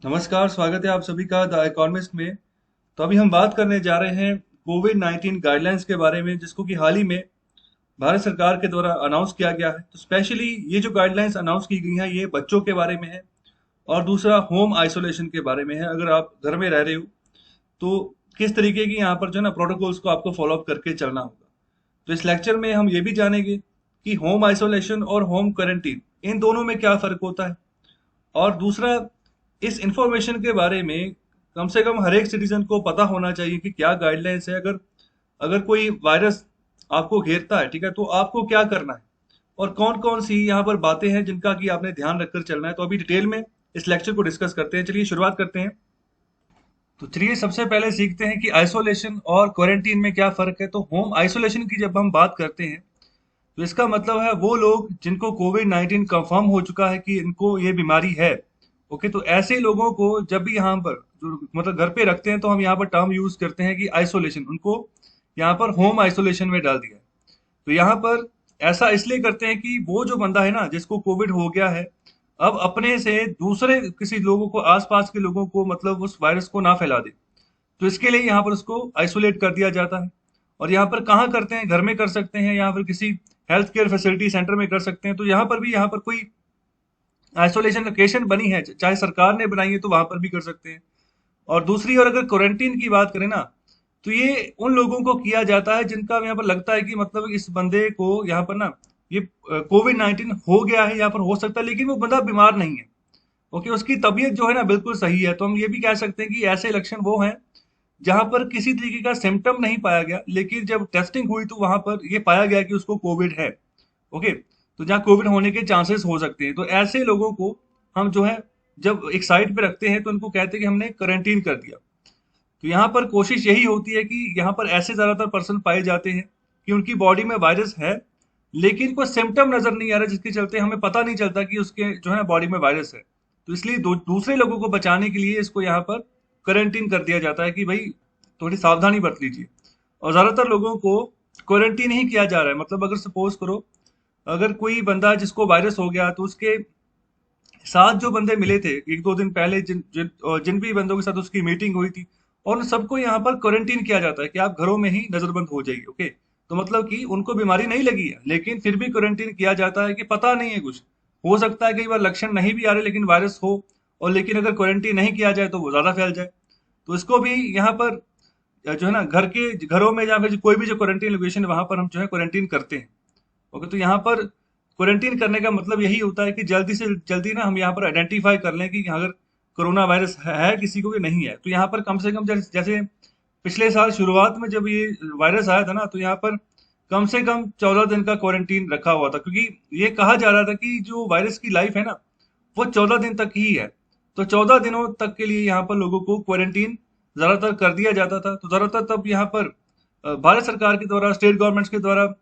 नमस्कार, स्वागत है आप सभी का द इकोनॉमिस्ट में। तो अभी हम बात करने जा रहे हैं कोविड-19 गाइडलाइंस के बारे में, जिसको कि हाल ही में भारत सरकार के द्वारा अनाउंस किया गया है। तो स्पेशली ये जो गाइडलाइंस अनाउंस की गई हैं, ये बच्चों के बारे में है और दूसरा होम आइसोलेशन के बारे में है। अगर आप घर में रह रहे हो, तो किस तरीके की यहाँ पर जो है ना प्रोटोकॉल्स को आपको फॉलो अप करके चलना होगा। तो इस लेक्चर में हम ये भी जानेंगे कि होम आइसोलेशन और होम क्वारंटीन इन दोनों में क्या फ़र्क होता है। और दूसरा, इस इंफॉर्मेशन के बारे में कम से कम हर एक सिटीजन को पता होना चाहिए कि क्या गाइडलाइंस है। अगर अगर कोई वायरस आपको घेरता है, ठीक है, तो आपको क्या करना है और कौन कौन सी यहाँ पर बातें हैं जिनका कि आपने ध्यान रखकर चलना है। तो अभी डिटेल में इस लेक्चर को डिस्कस करते हैं। चलिए शुरुआत करते हैं। तो चलिए सबसे पहले सीखते हैं कि आइसोलेशन और क्वारंटीन में क्या फर्क है। तो होम आइसोलेशन की जब हम बात करते हैं, तो इसका मतलब है वो लोग जिनको कोविड-19 कंफर्म हो चुका है कि इनको ये बीमारी है। ओके, तो ऐसे लोगों को जब भी यहाँ पर जो मतलब घर पे रखते हैं, तो हम यहाँ पर टर्म यूज करते हैं कि आइसोलेशन, उनको यहाँ पर होम आइसोलेशन में डाल दिया है। तो यहाँ पर ऐसा इसलिए करते हैं कि वो जो बंदा है ना, जिसको कोविड हो गया है, अब अपने से दूसरे किसी लोगों को, आसपास के लोगों को, मतलब उस वायरस को ना फैला दे। तो इसके लिए यहाँ पर उसको आइसोलेट कर दिया जाता है। और यहाँ पर कहाँ करते हैं? घर में कर सकते हैं या फिर किसी हेल्थ केयर फैसिलिटी सेंटर में कर सकते हैं। तो यहाँ पर भी यहाँ पर कोई आइसोलेशन लोकेशन बनी है, चाहे सरकार ने बनाई है, तो वहां पर भी कर सकते हैं। और दूसरी ओर अगर क्वारंटीन की बात करें ना, तो ये उन लोगों को किया जाता है जिनका यहाँ पर लगता है कि मतलब इस बंदे को यहाँ पर ना ये कोविड-19 हो गया है, यहाँ पर हो सकता है, लेकिन वो बंदा बीमार नहीं है। ओके, उसकी तबीयत जो है ना बिल्कुल सही है। तो हम ये भी कह सकते हैं कि ऐसे लक्षण वो हैं जहां पर किसी तरीके का सिम्टम नहीं पाया गया, लेकिन जब टेस्टिंग हुई तो वहां पर ये पाया गया कि उसको कोविड है। ओके, तो जहाँ कोविड होने के चांसेस हो सकते हैं, तो ऐसे लोगों को हम जो है जब एक साइड पे रखते हैं, तो उनको कहते हैं कि हमने क्वारंटीन कर दिया। तो यहाँ पर कोशिश यही होती है कि यहाँ पर ऐसे ज्यादातर पर्सन पाए जाते हैं कि उनकी बॉडी में वायरस है, लेकिन कोई सिम्टम नजर नहीं आ रहा, जिसके चलते हमें पता नहीं चलता कि उसके जो है बॉडी में वायरस है। तो इसलिए दूसरे लोगों को बचाने के लिए इसको यहाँ पर क्वारंटीन कर दिया जाता है कि भाई थोड़ी सावधानी बरत लीजिए। और ज्यादातर लोगों को क्वारंटीन ही किया जा रहा है। मतलब अगर सपोज करो, अगर कोई बंदा जिसको वायरस हो गया, तो उसके साथ जो बंदे मिले थे एक दो दिन पहले, जिन जिन जिन भी बंदों के साथ उसकी मीटिंग हुई थी, और उन सबको यहाँ पर क्वारंटीन किया जाता है कि आप घरों में ही नजरबंद हो जाइए। ओके, तो मतलब कि उनको बीमारी नहीं लगी है, लेकिन फिर भी क्वारंटीन किया जाता है कि पता नहीं है कुछ, हो सकता है कई बार लक्षण नहीं भी आ रहे लेकिन वायरस हो, और लेकिन अगर क्वारंटीन नहीं किया जाए तो वो ज्यादा फैल जाए। तो इसको भी यहाँ पर जो है ना घर के घरों में या फिर कोई भी जो क्वारंटीन लोकेशन है, वहां पर हम जो है क्वारंटीन करते हैं। ओके, तो यहाँ पर क्वारंटीन करने का मतलब यही होता है कि जल्दी से जल्दी ना हम यहाँ पर आइडेंटिफाई कर लें कि अगर कोरोना वायरस है किसी को कि नहीं है। तो यहाँ पर कम से कम जैसे पिछले साल शुरुआत में जब ये वायरस आया था ना, तो यहाँ पर कम से कम 14 दिन का क्वारंटीन रखा हुआ था, क्योंकि ये कहा जा रहा था कि जो वायरस की लाइफ है ना, वो 14 दिन तक ही है। तो 14 दिनों तक के लिए यहाँ पर लोगों को क्वारंटीन ज्यादातर कर दिया जाता था। तो ज्यादातर तब यहाँ पर भारत सरकार के द्वारा, स्टेट गवर्नमेंट्स के द्वारा,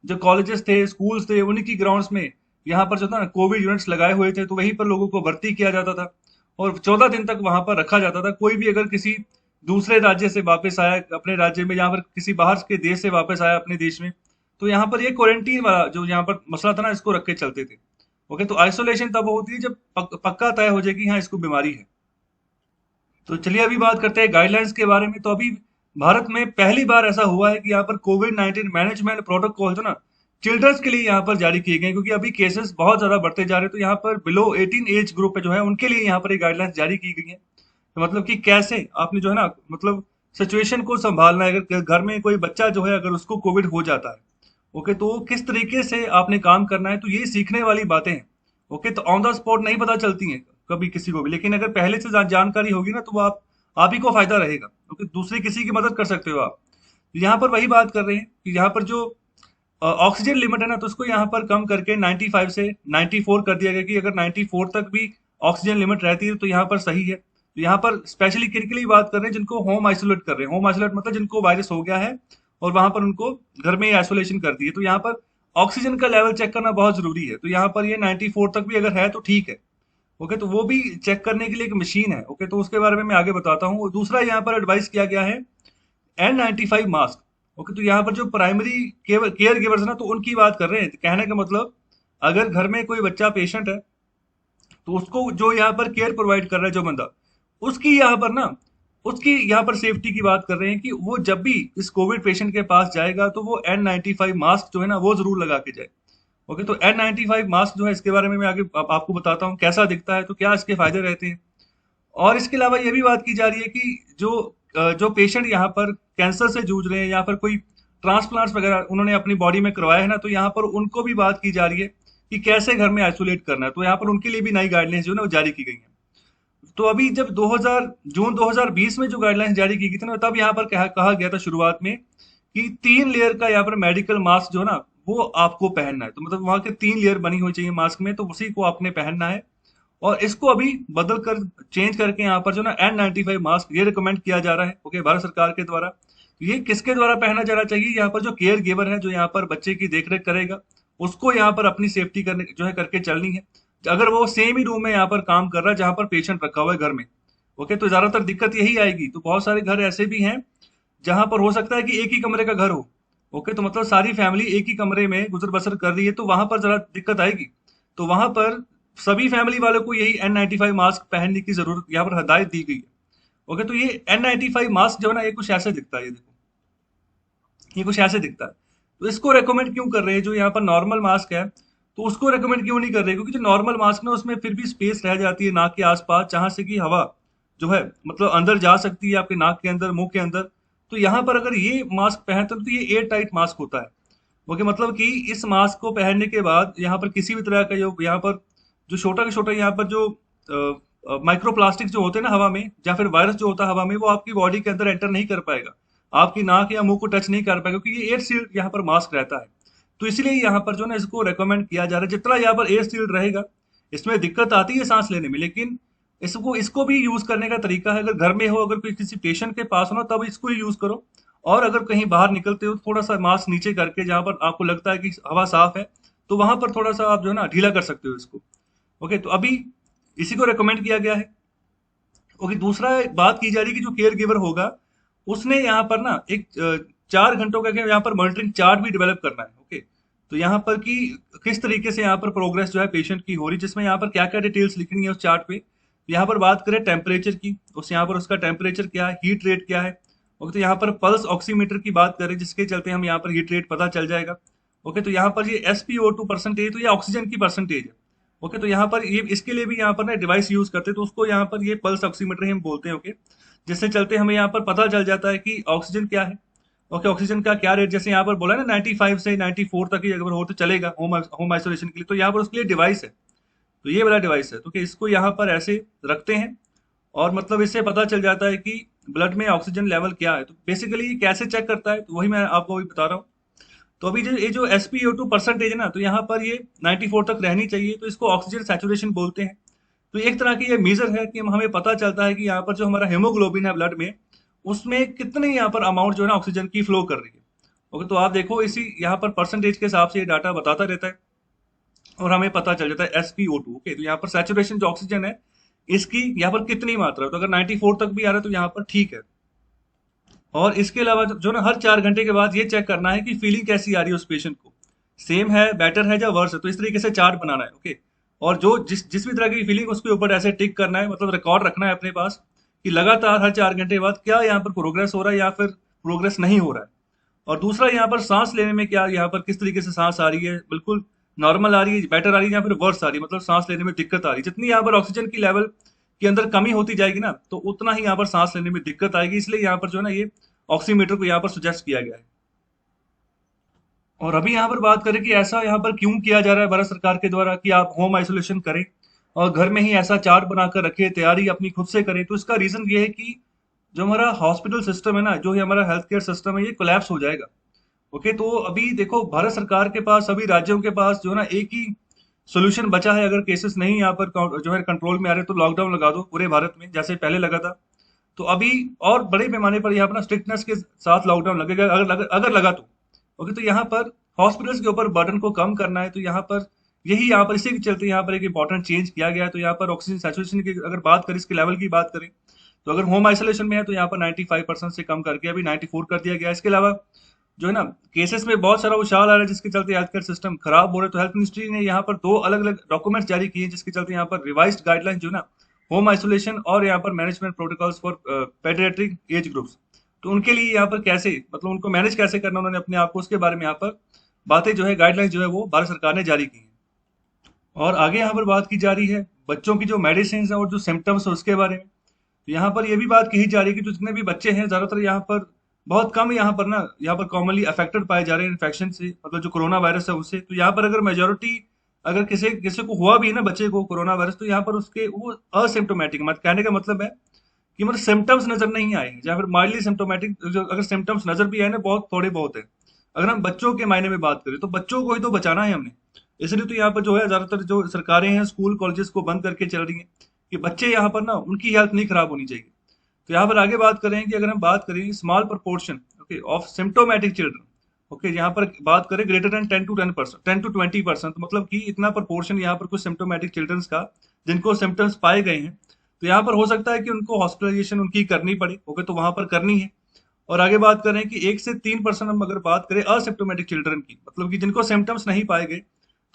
जो कॉलेजेस थे, स्कूल्स थे, उन्हीं की ग्राउंड्स में यहाँ पर जो था ना कोविड यूनिट्स लगाए हुए थे, तो वहीं पर लोगों को भर्ती किया जाता था और 14 दिन तक वहां पर रखा जाता था। कोई भी अगर किसी दूसरे राज्य से वापस आया अपने राज्य में, यहाँ पर किसी बाहर के देश से वापस आया अपने देश में, तो यहाँ पर ये क्वारंटीन वाला जो यहाँ पर मसला था ना, इसको रख के चलते थे। ओके, तो आइसोलेशन तब होती है जब पक्का तय हो जाए कि हाँ इसको बीमारी है। तो चलिए अभी बात करते हैं गाइडलाइंस के बारे में। तो अभी भारत में पहली बार ऐसा हुआ है कि यहाँ पर कोविड-19 मैनेजमेंट प्रोटोकॉल जो ना चिल्ड्रंस के लिए यहाँ पर जारी किए गए हैं, क्योंकि अभी केसेस बहुत ज्यादा बढ़ते जा रहे हैं। तो यहाँ पर बिलो 18 एज ग्रुप जो है उनके लिए यहाँ पर ये गाइडलाइंस जारी की गई है। तो मतलब कि कैसे आपने जो है ना मतलब सिचुएशन को संभालना है। अगर घर में कोई बच्चा जो है अगर उसको कोविड हो जाता है, ओके, तो किस तरीके से आपने काम करना है, तो ये सीखने वाली बातें हैं। ओके, तो ऑन द स्पॉट नहीं पता चलती हैं कभी किसी को भी, लेकिन अगर पहले से जानकारी होगी ना, तो वो आप ही को फायदा रहेगा। ओके, दूसरी किसी की मदद कर सकते हो आप। तो यहाँ पर वही बात कर रहे हैं कि यहाँ पर जो ऑक्सीजन लिमिट है ना, तो उसको यहाँ पर कम करके 95 से 94 कर दिया गया कि अगर 94 तक भी ऑक्सीजन लिमिट रहती है तो यहाँ पर सही है। तो यहाँ पर स्पेशली किनके लिए बात कर रहे हैं? जिनको होम आइसोलेट कर रहे हैं। होम आइसोलेट मतलब जिनको वायरस हो गया है और वहां पर उनको घर में ही आइसोलेशन कर दिए। तो यहाँ पर ऑक्सीजन का लेवल चेक करना बहुत जरूरी है। तो यहाँ पर ये 94 तक भी अगर है तो ठीक है। ओके, तो वो भी चेक करने के लिए एक मशीन है। ओके, तो उसके बारे में मैं आगे बताता हूँ। और दूसरा यहाँ पर एडवाइस किया गया है N95 मास्क। ओके, तो यहाँ पर जो प्राइमरी केयर गिवर्स ना, तो उनकी बात कर रहे हैं। कहने का मतलब, अगर घर में कोई बच्चा पेशेंट है, तो उसको जो यहाँ पर केयर प्रोवाइड कर रहा है जो बंदा, उसकी यहाँ पर ना उसकी यहाँ पर सेफ्टी की बात कर रहे हैं कि वो जब भी इस कोविड पेशेंट के पास जाएगा तो वो N95 मास्क जो है ना वो जरूर लगा के जाए। ओके, तो N95 मास्क जो है इसके बारे में मैं आगे आपको बताता हूँ कैसा दिखता है, तो क्या इसके फायदे रहते हैं। और इसके अलावा ये भी बात की जा रही है कि जो पेशेंट यहाँ पर कैंसर से जूझ रहे हैं या फिर कोई ट्रांसप्लांट्स वगैरह उन्होंने अपनी बॉडी में करवाया है ना, तो यहाँ पर उनको भी बात की जा रही है कि कैसे घर में आइसोलेट करना है। तो यहाँ पर उनके लिए भी नई गाइडलाइंस जो है ना वो जारी की गई है। तो अभी जब 2020 में जो गाइडलाइंस जारी की गई थी ना, तब यहाँ पर कहा गया था शुरुआत में कि 3 लेयर का यहाँ पर मेडिकल मास्क जो है ना वो आपको पहनना है। तो मतलब वहां के 3 लेयर बनी हुई चाहिए मास्क में, तो उसी को आपने पहनना है। और इसको अभी बदल कर चेंज करके यहाँ पर जो ना N95 मास्क ये रिकमेंड किया जा रहा है, ओके, भारत सरकार के द्वारा। ये किसके द्वारा पहना जाना चाहिए, यहाँ पर जो केयर गिवर है, जो यहाँ पर बच्चे की देखरेख करेगा, उसको यहाँ पर अपनी सेफ्टी करने जो है करके चलनी है। अगर वो सेम ही रूम में यहाँ पर काम कर रहा है जहां पर पेशेंट रखा हुआ है घर में, ओके, तो ज्यादातर दिक्कत यही आएगी। तो बहुत सारे घर ऐसे भी हैं जहां पर हो सकता है कि एक ही कमरे का घर हो, ओके, तो मतलब सारी फैमिली एक ही कमरे में गुजर बसर कर रही है, तो वहां पर जरा दिक्कत आएगी। तो वहां पर सभी फैमिली वालों को यही N95 मास्क पहनने की जरूरत यहाँ पर हदायत दी गई है। ओके, तो ये N95 मास्क जो है ना ये कुछ ऐसे दिखता है, ये देखो, ये कुछ ऐसे दिखता है। तो इसको रेकमेंड क्यों कर रहे हैं, जो यहाँ पर नॉर्मल मास्क है तो उसको रेकमेंड क्यों नहीं कर रहे, क्योंकि जो नॉर्मल मास्क ना उसमें फिर भी स्पेस रह जाती है नाक के आसपास, जहां से कि हवा जो है मतलब अंदर जा सकती है आपके नाक के अंदर, मुंह के अंदर। तो यहाँ पर अगर ये मास्क पहनते हैं तो ये एयर टाइट मास्क होता है। ओके, मतलब कि इस मास्क को पहनने के बाद यहाँ पर किसी भी तरह का जो यहाँ पर जो छोटा का छोटा यहाँ पर जो माइक्रो प्लास्टिक जो होते हैं ना हवा में, या फिर वायरस जो होता है हवा में, वो आपकी बॉडी के अंदर एंटर नहीं कर पाएगा, आपकी नाक या मुंह को टच नहीं कर पाएगा, क्योंकि ये एयर सील्ड यहाँ पर मास्क रहता है। तो इसलिए यहाँ पर जो ना इसको रेकमेंड किया जा रहा है, जितना यहाँ पर एयर सील्ड रहेगा, इसमें दिक्कत आती है सांस लेने में, लेकिन इसको इसको भी यूज करने का तरीका है। अगर घर में हो, अगर कोई किसी पेशेंट के पास हो ना, तब इसको यूज करो। और अगर कहीं बाहर निकलते हो तो थोड़ा सा मास्क नीचे करके, जहां पर आपको लगता है कि हवा साफ है, तो वहां पर थोड़ा सा आप जो है ना ढीला कर सकते हो इसको। ओके, तो अभी इसी को रेकमेंड किया गया है। ओके, दूसरा बात की जा रही है कि जो केयर गिवर होगा उसने यहाँ पर ना एक 4 घंटों का यहाँ पर मॉनिटरिंग चार्ट भी डेवलप करना है। ओके, तो यहाँ पर कि किस तरीके से यहाँ पर प्रोग्रेस जो है पेशेंट की हो रही, जिसमें यहाँ पर क्या क्या डिटेल्स लिखनी है उस चार्ट पे। तो यहाँ पर बात करें टेम्परेचर की, उस यहाँ पर उसका टेम्परेचर क्या है, हीट रेट क्या है। ओके, तो यहाँ पर पल्स ऑक्सीमीटर की बात करें, जिसके चलते हम यहाँ पर हीट रेट पता चल जाएगा। ओके, तो यहाँ पर ये SpO2 परसेंटेज, तो ये ऑक्सीजन की परसेंटेज है। ओके, तो यहाँ पर ये इसके लिए भी यहाँ पर ना डिवाइस यूज करते हैं, तो उसको यहाँ पर ये पल्स ऑक्सीमीटर हम बोलते हैं। ओके, जिससे चलते हमें यहाँ पर पता चल जाता है कि ऑक्सीजन क्या है। ओके, ऑक्सीजन का क्या रेट, जैसे यहाँ पर बोला ना 95 से 94 तक ही अगर हो तो चलेगा होम आइसोलेशन के लिए, तो यहाँ पर उसके लिए डिवाइस है। तो ये वाला डिवाइस है, तो कि इसको यहाँ पर ऐसे रखते हैं और मतलब इससे पता चल जाता है कि ब्लड में ऑक्सीजन लेवल क्या है। तो बेसिकली ये कैसे चेक करता है, तो वही मैं आपको अभी बता रहा हूँ। तो अभी जो ये जो SpO2 परसेंटेज है ना, तो यहाँ पर ये 94 तक रहनी चाहिए, तो इसको ऑक्सीजन सैचुरेशन बोलते हैं। तो एक तरह की ये मेजर है कि हमें पता चलता है कि यहाँ पर जो हमारा हेमोग्लोबिन है ब्लड में, उसमें कितने यहाँ पर अमाउंट जो है ना ऑक्सीजन की फ्लो कर रही है। ओके, तो आप देखो इसी यहाँ पर परसेंटेज के हिसाब से ये डाटा बताता रहता है और हमें पता चल जाता है SpO2। ओके, तो यहाँ पर सैचुरेशन जो ऑक्सीजन है इसकी यहाँ पर कितनी मात्रा है, तो अगर 94 तक भी आ रहा है तो यहाँ पर ठीक है। और इसके अलावा जो ना हर 4 घंटे के बाद ये चेक करना है कि फीलिंग कैसी आ रही है उस पेशेंट को, सेम है, बेटर है या वर्स है। तो इस तरीके से चार्ट बनाना है। ओके, और जो जिस जिस भी तरह की फीलिंग उसके ऊपर ऐसे टिक करना है, मतलब रिकॉर्ड रखना है अपने पास कि लगातार हर 4 घंटे बाद क्या यहाँ पर प्रोग्रेस हो रहा है या फिर प्रोग्रेस नहीं हो रहा है। और दूसरा यहाँ पर सांस लेने में क्या, यहाँ पर किस तरीके से सांस आ रही है, बिल्कुल नॉर्मल आ रही है, बेटर आ रही है या फिर वर्स आ रही है, मतलब सांस लेने में दिक्कत आ रही है। जितनी यहाँ पर ऑक्सीजन की लेवल के अंदर कमी होती जाएगी ना, तो उतना ही यहाँ पर सांस लेने में दिक्कत आएगी। इसलिए यहाँ पर जो है ना ये ऑक्सीमीटर को यहाँ पर सुजेस्ट किया गया है। और अभी यहाँ पर बात करें कि ऐसा यहाँ पर क्यों किया जा रहा है भारत सरकार के द्वारा कि आप होम आइसोलेशन करें और घर में ही ऐसा चार्ट बनाकर रखें, तैयारी अपनी खुद से करें। तो इसका रीजन ये है कि जो हमारा हॉस्पिटल सिस्टम है ना, जो ये हमारा हेल्थ केयर सिस्टम है, ये कोलैप्स हो जाएगा। ओके, तो अभी देखो भारत सरकार के पास, सभी राज्यों के पास जो है ना एक ही सोल्यूशन बचा है। अगर केसेस नहीं यहाँ पर जो है कंट्रोल में आ रहे तो लॉकडाउन लगा दो पूरे भारत में, जैसे पहले लगा था। तो अभी और बड़े पैमाने पर यहाँ पर ना स्ट्रिक्टनेस के साथ लॉकडाउन लगेगा, अगर लगा तो। ओके, तो यहाँ पर हॉस्पिटल्स के ऊपर बर्डन को कम करना है, तो यहाँ पर यही यहाँ पर इसी के चलते यहाँ पर एक इंपॉर्टेंट चेंज किया गया है। तो यहाँ पर ऑक्सीजन सैचुरेशन की अगर बात करें, इसके लेवल की बात करें, तो अगर होम आइसोलेशन में है तो यहाँ पर 95% से कम करके अभी 94 कर दिया गया है। इसके अलावा जो है ना केसेस में बहुत सारा उछाल आ रहा है, जिसके चलते हेल्थ केयर सिस्टम खराब हो रहा है। तो हेल्थ मिनिस्ट्री ने यहाँ पर 2 अलग अलग डॉक्यूमेंट्स जारी किए हैं, जिसके चलते यहाँ पर रिवाइज्ड गाइडलाइन जो है ना होम आइसोलेशन और यहाँ पर management protocols for paediatric age groups. तो उनके लिए यहाँ पर कैसे मतलब उनको मैनेज कैसे करना उन्होंने अपने आप को, उसके बारे में यहाँ पर बातें जो है, गाइडलाइंस जो है वो भारत सरकार ने जारी की है। और आगे यहाँ पर बात की जा रही है बच्चों की जो मेडिसिन है और जो सिम्टम्स है उसके बारे में। तो यहाँ पर ये भी बात कही जा रही है कि जो जितने भी बच्चे हैं ज्यादातर यहाँ पर बहुत कम यहाँ पर ना यहाँ पर कॉमनली अफेक्टेड पाए जा रहे हैं इन्फेक्शन से, मतलब जो कोरोना वायरस है उससे। तो यहाँ पर अगर मेजोरिटी अगर किसी किसी को हुआ भी है ना बच्चे को कोरोना वायरस, तो यहाँ पर उसके वो असिम्टोमेटिक, मत कहने का मतलब है कि मतलब सिम्टम्स नजर नहीं आए या फिर माइल्डली सिम्टोमेटिक, जो अगर सिम्टम्स नजर भी आए ना बहुत थोड़े बहुत है। अगर हम बच्चों के मायने में बात करें तो बच्चों को ही तो बचाना है हमने, इसलिए तो यहाँ पर जो है ज्यादातर जो सरकारें हैं स्कूल कॉलेजेस को बंद करके चल रही हैं कि बच्चे यहाँ पर ना उनकी हेल्थ नहीं खराब होनी चाहिए। तो यहाँ पर आगे बात करें कि अगर हम बात करें small proportion okay of symptomatic children, okay यहाँ पर बात करें ग्रेटर देन 10% 10 to 20%, मतलब कि इतना प्रपोर्शन यहाँ पर कुछ सिम्टोमेटिक चिल्ड्रंस का जिनको सिम्टम्स पाए गए हैं, तो यहाँ पर हो सकता है कि उनको हॉस्पिटलाइजेशन उनकी करनी पड़े, ओके तो वहां पर करनी है। और आगे बात करें कि 1 से 3% हम अगर बात करें असिम्टोमेटिक चिल्ड्रन की, मतलब कि जिनको सिम्टम्स नहीं पाए गए,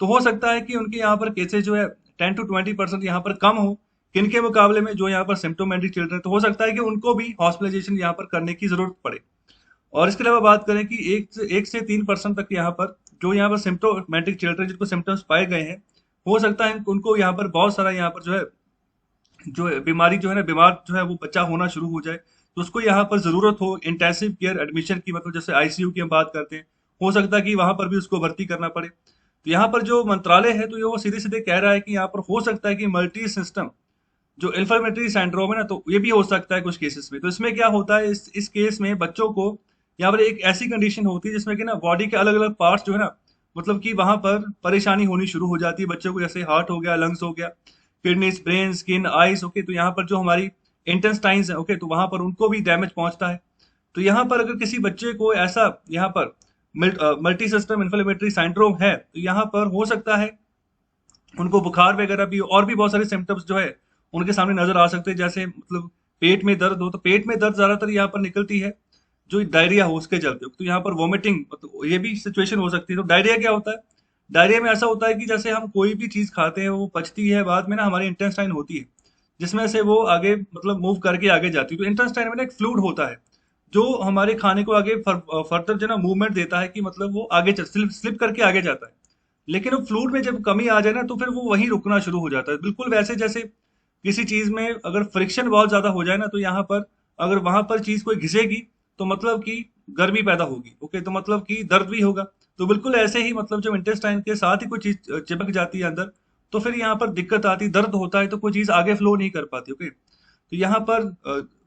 तो हो सकता है कि उनके यहाँ पर केसेज जो है 10 to 20% यहाँ पर कम हो किनके मुकाबले में जो यहाँ पर सिम्टोमेटिक चिल्ड्रन, तो हो सकता है कि उनको भी हॉस्पिटलाइजेशन यहाँ पर करने की जरूरत पड़े। और इसके अलावा बात करें कि 1 से 3% तक यहाँ पर जो यहाँ पर सिम्टोमेटिक चिल्ड्रन जिनको सिम्टम्स पाए गए हैं, हो सकता है उनको यहाँ पर बहुत सारा यहाँ पर जो है बीमारी जो है ना, बीमार जो है वो बच्चा होना शुरू हो जाए, तो उसको यहाँ पर जरूरत हो इंटेंसिव केयर एडमिशन की, मतलब जैसे आईसीयू की हम बात करते हैं, हो सकता है कि वहां पर भी उसको भर्ती करना पड़े। तो यहाँ पर जो मंत्रालय है तो ये वो सीधे सीधे कह रहा है कि यहाँ पर हो सकता है कि मल्टी सिस्टम जो इन्फ्लेमेटरी सिंड्रोम है ना, तो ये भी हो सकता है कुछ केसेस में। तो इसमें क्या होता है, इस केस में बच्चों को यहाँ पर एक ऐसी कंडीशन होती है जिसमें कि ना बॉडी के अलग अलग पार्ट्स जो है ना, मतलब कि वहां पर परेशानी होनी शुरू हो जाती है बच्चों को, जैसे हार्ट हो गया, लंग्स हो गया, kidneys, brain, skin, eyes, okay तो यहाँ पर जो हमारी इंटेस्टाइन्स है, ओके तो वहां पर उनको भी डैमेज पहुंचता है। तो यहाँ पर अगर किसी बच्चे को ऐसा यहाँ पर मल्टी सिस्टम इन्फ्लेमेटरी सिंड्रोम है, तो यहाँ पर हो सकता है उनको बुखार वगैरह भी और भी बहुत सारे सिम्टम्स जो है उनके सामने नजर आ सकते हैं, जैसे मतलब पेट में दर्द हो, तो पेट में दर्द ज्यादातर यहाँ पर निकलती है जो डायरिया हो उसके चलते, तो यहाँ पर वोमिटिंग, मतलब ये भी सिचुएशन हो सकती है। तो डायरिया क्या होता है, डायरिया में ऐसा होता है कि जैसे हम कोई भी चीज खाते हैं वो पचती है, बाद में ना हमारी इंटेस्टाइन होती है जिसमें से वो आगे मतलब मूव करके आगे जाती है। तो इंटेस्टाइन में ना एक फ्लूइड होता है जो हमारे खाने को आगे फर्दर जो ना मूवमेंट देता है कि मतलब वो आगे स्लिप करके आगे जाता है। लेकिन अब फ्लूइड में जब कमी आ जाए ना तो फिर वो वहीं रुकना शुरू हो जाता है, बिल्कुल वैसे जैसे किसी चीज में अगर फ्रिक्शन बहुत ज्यादा हो जाए ना, तो यहाँ पर अगर वहां पर चीज कोई घिसेगी तो मतलब कि गर्मी पैदा होगी, ओके तो मतलब कि दर्द भी होगा। तो बिल्कुल ऐसे ही मतलब जब इंटेस्टाइन के साथ ही कोई चीज चिपक जाती है अंदर, तो फिर यहाँ पर दिक्कत आती, दर्द होता है, तो कोई चीज आगे फ्लो नहीं कर पाती, ओके। तो यहाँ पर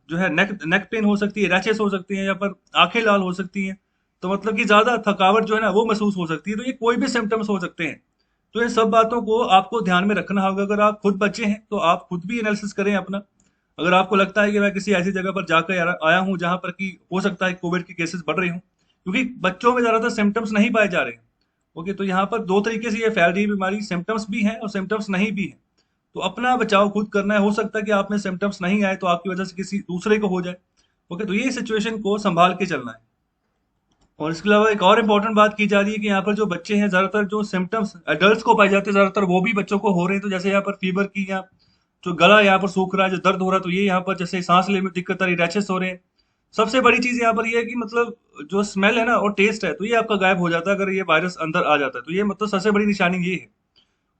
जो है नेक नेक पेन हो सकती है, रैशेस हो सकती हैं, या पर आंखें लाल हो सकती हैं, तो मतलब कि ज्यादा थकावट जो है ना वो महसूस हो सकती है। तो ये कोई भी सिम्टम्स हो सकते हैं। तो इन सब बातों को आपको ध्यान में रखना होगा। अगर आप खुद बच्चे हैं तो आप खुद भी एनालिसिस करें अपना। अगर आपको लगता है कि मैं किसी ऐसी जगह पर जाकर आया हूँ जहां पर कि हो सकता है कोविड के केसेस बढ़ रहे हों, क्योंकि बच्चों में ज्यादातर सिम्टम्स नहीं पाए जा रहे हैं, ओके तो यहाँ पर दो तरीके से ये फैल रही है बीमारी, सिम्टम्स भी हैं और सिम्टम्स नहीं भी हैं। तो अपना बचाव खुद करना है। हो सकता है कि आप में सिम्टम्स नहीं आए तो आपकी वजह से किसी दूसरे को हो जाए, ओके तो ये सिचुएशन को संभाल के चलना है। और इसके अलावा एक और इम्पोर्टेंट बात की जा रही है कि यहाँ पर जो बच्चे हैं ज्यादातर जो सिम्टम्स एडल्ट्स को पाए जाते हैं ज्यादातर वो भी बच्चों को हो रहे हैं। तो जैसे यहाँ पर फीवर की, या जो गला यहाँ पर सूख रहा है, जो दर्द हो रहा है, तो ये यहाँ पर जैसे सांस लेने में दिक्कत आ रही, रैशेस हो रहे हैं। सबसे बड़ी चीज यहाँ पर ये है कि मतलब जो स्मेल है ना और टेस्ट है, तो ये आपका गायब हो जाता है अगर ये वायरस अंदर आ जाता है। तो ये मतलब सबसे बड़ी निशानी ये है,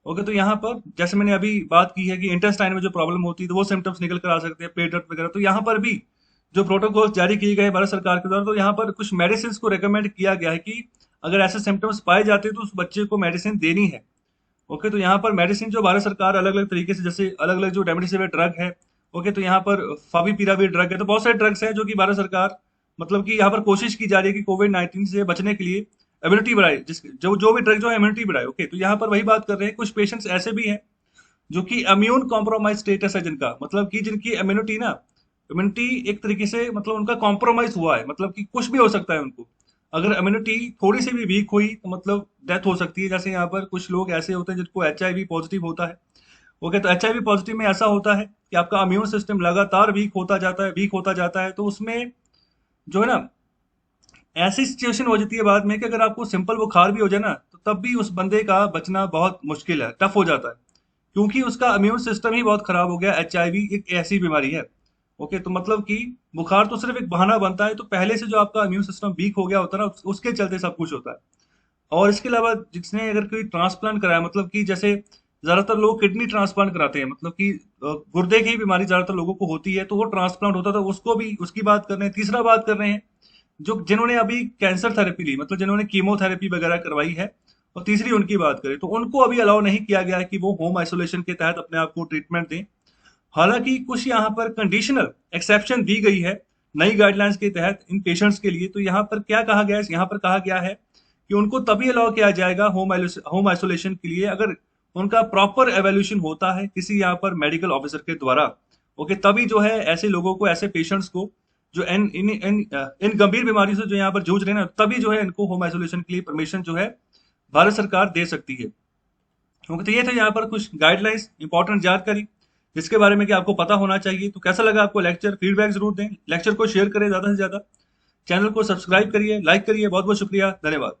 ओके। तो यहाँ पर जैसे मैंने अभी बात की है कि इंटेस्टाइन में जो प्रॉब्लम होती है तो वो सिम्टम्स निकल कर आ सकते हैं, पेट दर्द वगैरह। तो यहाँ पर भी जो प्रोटोकॉल जारी किए गए भारत सरकार के द्वारा, तो यहाँ पर कुछ मेडिसिन को रिकमेंड किया गया है कि अगर ऐसे सिम्टम्स पाए जाते हैं तो उस बच्चे को मेडिसिन देनी है, ओके। तो यहाँ पर मेडिसिन जो भारत सरकार अलग अलग तरीके से, जैसे अलग अलग जो रेमडेसिविर ड्रग है, ओके तो यहाँ पर फाविपिराविर ड्रग है, तो बहुत सारे ड्रग्स हैं जो कि भारत सरकार मतलब कि यहाँ पर कोशिश की जा रही है कि कोविड-19 से बचने के लिए इम्यूनिटी बढ़ाए, जिस जो भी ड्रग जो है इम्यूनिटी बढ़ाए, ओके। तो यहाँ पर वही बात कर रहे हैं, कुछ पेशेंट्स ऐसे भी हैं जो कि इम्यून कॉम्प्रोमाइज स्टेटस है जिनका, मतलब कि जिनकी इम्यूनिटी एक तरीके से मतलब उनका कॉम्प्रोमाइज हुआ है, मतलब कि कुछ भी हो सकता है उनको। अगर इम्यूनिटी थोड़ी सी भी वीक हुई तो मतलब डेथ हो सकती है। जैसे यहाँ पर कुछ लोग ऐसे होते हैं जिनको HIV पॉजिटिव होता है, ओके। तो HIV पॉजिटिव में ऐसा होता है कि आपका इम्यून सिस्टम लगातार वीक होता जाता है। तो उसमें जो है ना ऐसी सिचुएशन हो जाती है बाद में कि अगर आपको सिंपल बुखार भी हो जाए ना, तो तब भी उस बंदे का बचना बहुत मुश्किल है, टफ हो जाता है। क्योंकि उसका इम्यून सिस्टम ही बहुत खराब हो गया। HIV एक ऐसी बीमारी है, ओके, तो मतलब कि बुखार तो सिर्फ एक बहाना बनता है, तो पहले से जो आपका इम्यून सिस्टम वीक हो गया होता है ना, उसके चलते सब कुछ होता है। और इसके अलावा जिसने अगर कोई ट्रांसप्लांट कराया, मतलब कि जैसे ज्यादातर लोग किडनी ट्रांसप्लांट कराते हैं, मतलब कि गुर्दे की बीमारी ज्यादातर लोगों को होती है, तो वो ट्रांसप्लांट होता था, उसको भी उसकी बात कर रहे हैं। तीसरा बात कर रहे हैं जो जिन्होंने अभी कैंसर थेरेपी ली, मतलब जिन्होंने कीमोथेरेपी वगैरह करवाई है, और तीसरी उनकी बात करें तो उनको अभी अलाउ नहीं किया गया है कि वो होम आइसोलेशन के तहत अपने आप को ट्रीटमेंट दें। हालांकि कुछ यहाँ पर कंडीशनल एक्सेप्शन दी गई है नई गाइडलाइंस के तहत इन पेशेंट्स के लिए। तो यहाँ पर क्या कहा गया है, यहाँ पर कहा गया है कि उनको तभी अलाउ किया जाएगा होम आइसोलेशन के लिए अगर उनका प्रॉपर एवेल्यूशन होता है किसी यहाँ पर मेडिकल ऑफिसर के द्वारा। ओके, तभी जो है ऐसे लोगों को, ऐसे पेशेंट्स को जो इन गंभीर बीमारी से जो यहाँ पर जूझ रहे हैं ना, तभी जो है इनको होम आइसोलेशन के लिए परमिशन जो है भारत सरकार दे सकती है। क्योंकि तो ये थे यहाँ पर कुछ गाइडलाइंस, इंपॉर्टेंट जानकारी जिसके बारे में कि आपको पता होना चाहिए। तो कैसा लगा आपको लेक्चर, फीडबैक जरूर दें, लेक्चर को शेयर करें ज्यादा से ज्यादा, चैनल को सब्सक्राइब करिए, लाइक करिए। बहुत बहुत शुक्रिया, धन्यवाद।